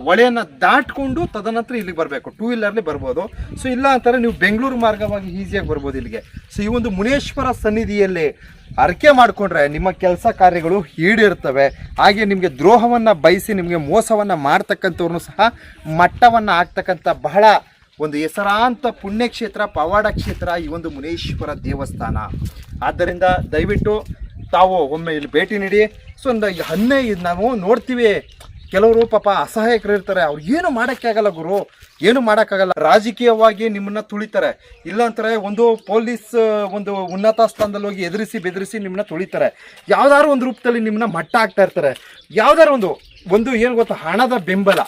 ಹೊಳೆಯನ್ನು ದಾಟ್ಕೊಂಡು ತದನಂತರ ಇಲ್ಲಿಗೆ ಬರಬೇಕು. 2 ವೀಲರ್ಲಿ ಬರ್ಬೋದು. ಸೊ ಇಲ್ಲ ಅಂತಾರೆ ನೀವು ಬೆಂಗಳೂರು ಮಾರ್ಗವಾಗಿ ಈಸಿಯಾಗಿ ಬರ್ಬೋದು ಇಲ್ಲಿಗೆ. ಸೊ ಈ ಒಂದು ಮುನೇಶ್ವರ ಸನ್ನಿಧಿಯಲ್ಲಿ ಹರಕೆ ಮಾಡಿಕೊಂಡ್ರೆ ನಿಮ್ಮ ಕೆಲಸ ಕಾರ್ಯಗಳು ಈಡೇರ್ತವೆ. ಹಾಗೆ ನಿಮಗೆ ದ್ರೋಹವನ್ನು ಬಯಸಿ ನಿಮಗೆ ಮೋಸವನ್ನು ಮಾಡ್ತಕ್ಕಂಥವ್ರನ್ನೂ ಸಹ ಮಟ್ಟವನ್ನು ಹಾಕ್ತಕ್ಕಂಥ ಬಹಳ ಒಂದು ಹೆಸರಾಂತ ಪುಣ್ಯಕ್ಷೇತ್ರ, ಪವಾಡ ಕ್ಷೇತ್ರ ಈ ಒಂದು ಮುನೇಶ್ವರ ದೇವಸ್ಥಾನ. ಆದ್ದರಿಂದ ದಯವಿಟ್ಟು ತಾವು ಒಮ್ಮೆ ಇಲ್ಲಿ ಭೇಟಿ ನೀಡಿ. ಸೊ ಒಂದು ನಾವು ನೋಡ್ತೀವಿ, ಕೆಲವರು ಪಾಪ ಅಸಹಾಯಕರು ಇರ್ತಾರೆ, ಅವ್ರು ಏನು ಮಾಡೋಕ್ಕಾಗಲ್ಲ ಗುರು, ಏನು ಮಾಡೋಕ್ಕಾಗಲ್ಲ. ರಾಜಕೀಯವಾಗಿ ನಿಮ್ಮನ್ನ ತುಳಿತಾರೆ, ಇಲ್ಲಾಂತಾರೆ ಒಂದು ಪೊಲೀಸ್ ಒಂದು ಉನ್ನತ ಸ್ಥಾನದಲ್ಲಿ ಹೋಗಿ ಎದುರಿಸಿ ಬೆದರಿಸಿ ನಿಮ್ಮನ್ನ ತುಳಿತಾರೆ. ಯಾವ್ದಾದ್ರು ಒಂದು ರೂಪದಲ್ಲಿ ನಿಮ್ಮನ್ನ ಮಟ್ಟ ಹಾಕ್ತಾ ಇರ್ತಾರೆ. ಯಾವ್ದಾದ್ರು ಒಂದು ಏನು ಗೊತ್ತಾ,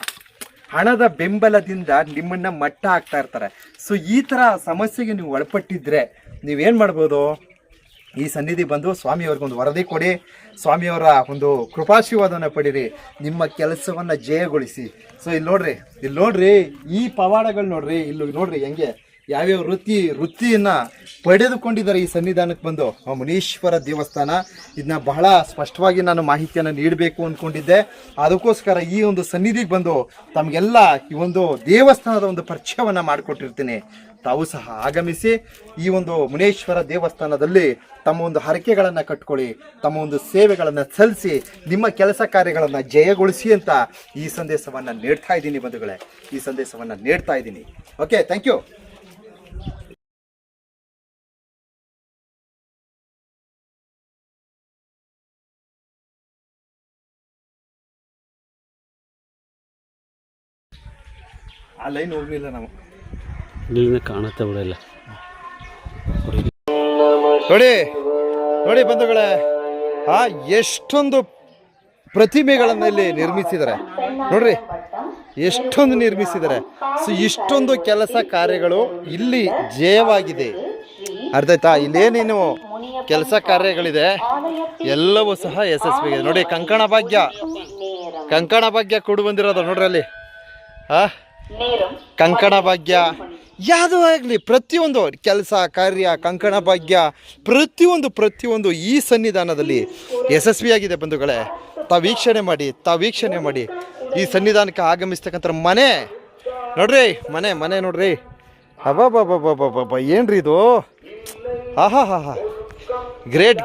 ಹಣದ ಬೆಂಬಲದಿಂದ ನಿಮ್ಮನ್ನ ಮಟ್ಟ ಹಾಕ್ತಾ ಇರ್ತಾರೆ. ಸೊ ಈ ಥರ ಸಮಸ್ಯೆಗೆ ನೀವು ಒಳಪಟ್ಟಿದ್ರೆ ನೀವೇನು ಮಾಡ್ಬೋದು, ಈ ಸನ್ನಿಧಿ ಬಂದು ಸ್ವಾಮಿಯವ್ರಿಗೆ ಒಂದು ವರದಿ ಕೊಡಿ, ಸ್ವಾಮಿಯವರ ಒಂದು ಕೃಪಾಶೀರ್ವಾದವನ್ನು ಪಡೀರಿ, ನಿಮ್ಮ ಕೆಲಸವನ್ನು ಜಯಗೊಳಿಸಿ. ಸೊ ಇಲ್ಲಿ ನೋಡ್ರಿ ಈ ಪವಾಡಗಳು ನೋಡ್ರಿ, ಇಲ್ಲಿ ನೋಡ್ರಿ ಯಾವ್ಯಾವ ವೃತ್ತಿಯನ್ನು ಪಡೆದುಕೊಂಡಿದ್ದಾರೆ ಈ ಸನ್ನಿಧಾನಕ್ಕೆ ಬಂದು ಆ ಮುನೀಶ್ವರ ದೇವಸ್ಥಾನ. ಇದನ್ನ ಬಹಳ ಸ್ಪಷ್ಟವಾಗಿ ನಾನು ಮಾಹಿತಿಯನ್ನು ನೀಡಬೇಕು ಅಂದ್ಕೊಂಡಿದ್ದೆ. ಅದಕ್ಕೋಸ್ಕರ ಈ ಒಂದು ಸನ್ನಿಧಿಗೆ ಬಂದು ತಮಗೆಲ್ಲ ಈ ಒಂದು ದೇವಸ್ಥಾನದ ಒಂದು ಪರಿಚಯವನ್ನು ಮಾಡಿಕೊಟ್ಟಿರ್ತೀನಿ. ತಾವು ಸಹ ಆಗಮಿಸಿ ಈ ಒಂದು ಮುನೇಶ್ವರ ದೇವಸ್ಥಾನದಲ್ಲಿ ತಮ್ಮ ಒಂದು ಹರಕೆಗಳನ್ನು ಕಟ್ಕೊಳ್ಳಿ, ತಮ್ಮ ಒಂದು ಸೇವೆಗಳನ್ನು ಸಲ್ಲಿಸಿ ನಿಮ್ಮ ಕೆಲಸ ಕಾರ್ಯಗಳನ್ನು ಜಯಗೊಳಿಸಿ ಅಂತ ಈ ಸಂದೇಶವನ್ನು ನೀಡ್ತಾ ಇದ್ದೀನಿ ಬಂಧುಗಳೇ, ಈ ಸಂದೇಶವನ್ನು ನೀಡ್ತಾ ಇದ್ದೀನಿ. Okay, thank you. ಆ ಲೈನ್ ಹೋಗ್ಲಿಲ್ಲ ನಾವು, ಇಲ್ಲಿಂದ ಕಾಣುತ್ತೆ ಬಿಡಲ್ಲ. ನೋಡಿ ಬಂಧುಗಳೇ, ಎಷ್ಟೊಂದು ಪ್ರತಿಮೆಗಳನ್ನು ಇಲ್ಲಿ ನಿರ್ಮಿಸಿದ್ದಾರೆ ನೋಡ್ರಿ, ಎಷ್ಟೊಂದು ನಿರ್ಮಿಸಿದ್ದಾರೆ. ಸೊ ಇಷ್ಟೊಂದು ಕೆಲಸ ಕಾರ್ಯಗಳು ಇಲ್ಲಿ ಜಯವಾಗಿದೆ. ಅರ್ಥ ಆಯ್ತಾ? ಇಲ್ಲೇನೇನು ಕೆಲಸ ಕಾರ್ಯಗಳಿದೆ ಎಲ್ಲವೂ ಸಹ ಯಶಸ್ವಿಯಾಗಿದೆ. ನೋಡಿ, ಕಂಕಣ ಭಾಗ್ಯ ಕೂಡು ಬಂದಿರೋದು ನೋಡ್ರಿ ಅಲ್ಲಿ. ಕಂಕಣ ಭಾಗ್ಯ ಯಾವುದೂ ಆಗಲಿ, ಪ್ರತಿಯೊಂದು ಕೆಲಸ ಕಾರ್ಯ, ಕಂಕಣ ಭಾಗ್ಯ, ಪ್ರತಿಯೊಂದು ಈ ಸನ್ನಿಧಾನದಲ್ಲಿ ಯಶಸ್ವಿಯಾಗಿದೆ ಬಂಧುಗಳೇ. ತಾವು ವೀಕ್ಷಣೆ ಮಾಡಿ ಈ ಸನ್ನಿಧಾನಕ್ಕೆ ಆಗಮಿಸ್ತಕ್ಕಂಥ ಮನೆ ನೋಡ್ರಿ, ಮನೆ ನೋಡ್ರಿ. ಅಬ್ಬಬ್ಬಬ್ಬಬ್ಬಬ್ಬ ಏನ್ರಿ ಇದು! ಆಹಾ, ಗ್ರೇಟ್.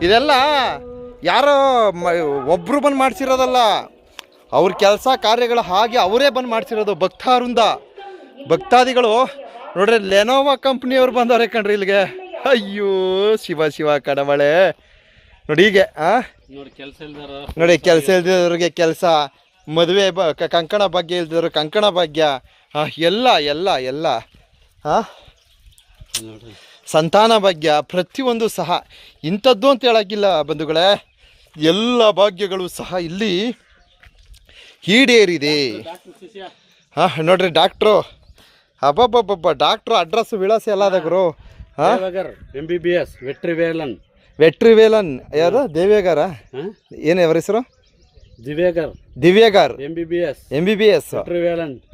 ಇದೆಲ್ಲ ಯಾರೋ ಒಬ್ಬರು ಬಂದು ಮಾಡಿಸಿರೋದಲ್ಲ, ಅವ್ರ ಕೆಲಸ ಕಾರ್ಯಗಳು ಹಾಗೆ ಅವರೇ ಬಂದು ಮಾಡಿಸಿರೋದು. ಭಕ್ತಾದಿಗಳು ನೋಡ್ರಿ, ಲೆನೋವಾ ಕಂಪ್ನಿಯವ್ರು ಬಂದವ್ರೆ ಕಣ್ರಿ ಇಲ್ಲಿಗೆ. ಅಯ್ಯೋ ಶಿವ ಕಡವಳೆ ನೋಡಿ. ಹೀಗೆ ನೋಡಿ, ಕೆಲಸ ಇಲ್ದಿರೋರಿಗೆ ಕೆಲಸ, ಮದುವೆ ಕಂಕಣ ಭಾಗ್ಯ ಇಲ್ದಿದ್ರು ಕಂಕಣ ಭಾಗ್ಯ, ಎಲ್ಲ ಸಂತಾನ ಭಾಗ್ಯ, ಪ್ರತಿಯೊಂದು ಸಹ ಇಂಥದ್ದು ಅಂತ ಹೇಳೋಕ್ಕಿಲ್ಲ ಬಂಧುಗಳೇ. ಎಲ್ಲ ಭಾಗ್ಯಗಳು ಸಹ ಇಲ್ಲಿ ಈಡೇರಿದೆ. ನೋಡ್ರಿ, ಡಾಕ್ಟ್ರು ಅಡ್ರೆಸ್ ವಿಳಾಸ ಎಲ್ಲ ಅದ ಗುರು. MBBS ವೆಟ್ರಿವೇಲನ್ ಯಾರು? ದೇವೇಗಾರ ಏನು ಅವ್ರ ಹೆಸರು? ದಿವ್ಯಗಾರ್ MBBS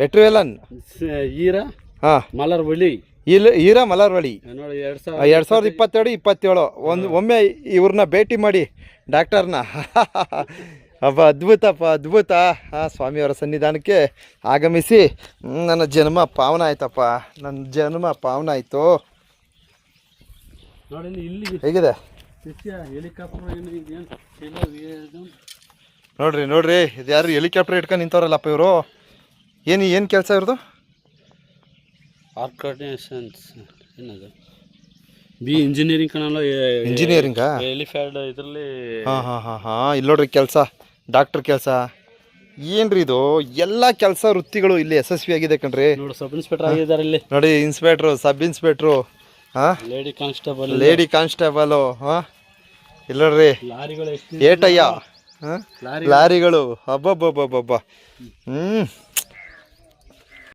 ವೆಟ್ರಿವೇಲನ್ ಮಲರ್ವಳ್ಳಿ 2022-27 ಒಮ್ಮೆ ಇವ್ರನ್ನ ಭೇಟಿ ಮಾಡಿ ಡಾಕ್ಟರ್ನ. ಅದ್ಭುತ. ಸ್ವಾಮಿಯವರ ಸನ್ನಿಧಾನಕ್ಕೆ ಆಗಮಿಸಿ ನನ್ನ ಜನ್ಮ ಪಾವನ ಆಯಿತು. ಹೇಗಿದೆ ನೋಡ್ರಿ, ಇದು ಯಾರು ಹೆಲಿಕಾಪ್ಟರ್ ಇಟ್ಕೊಂಡು ನಿಂತವ್ರಲ್ಲಪ್ಪ ಇವರು. ಏನು ಕೆಲಸ ಇವ್ರದ್ದು? ಆರ್ಗನೈಸೇಷನ್ಸ್ ಏನದು? ಇಂಜಿನಿಯರಿಂಗಾ? ಎಲಿಫ್ಯಾಡ್ ಇದರಲ್ಲಿ. ಹಾಂ. ಇಲ್ಲಿ ನೋಡ್ರಿ ಕೆಲಸ, ಡಾಕ್ಟರ್ ಕೆಲಸ ಏನ್ರಿ ಇದು? ಎಲ್ಲ ಕೆಲಸ ವೃತ್ತಿಗಳು ಇಲ್ಲಿ ಯಶಸ್ವಿಯಾಗಿದೆ ಕಣ್ರಿ. ಸಬ್ ಇನ್ಸ್ಪೆಕ್ಟರ್ ಆಗಿದ್ದಾರೆ ಇಲ್ಲಿ ನೋಡಿ, inspector, sub inspector, lady constable. ಇಲ್ಲ ನೋಡ್ರಿ, ಏಟಯ್ಯ ಲಾರಿಗಳು. ಹಬ್ಬ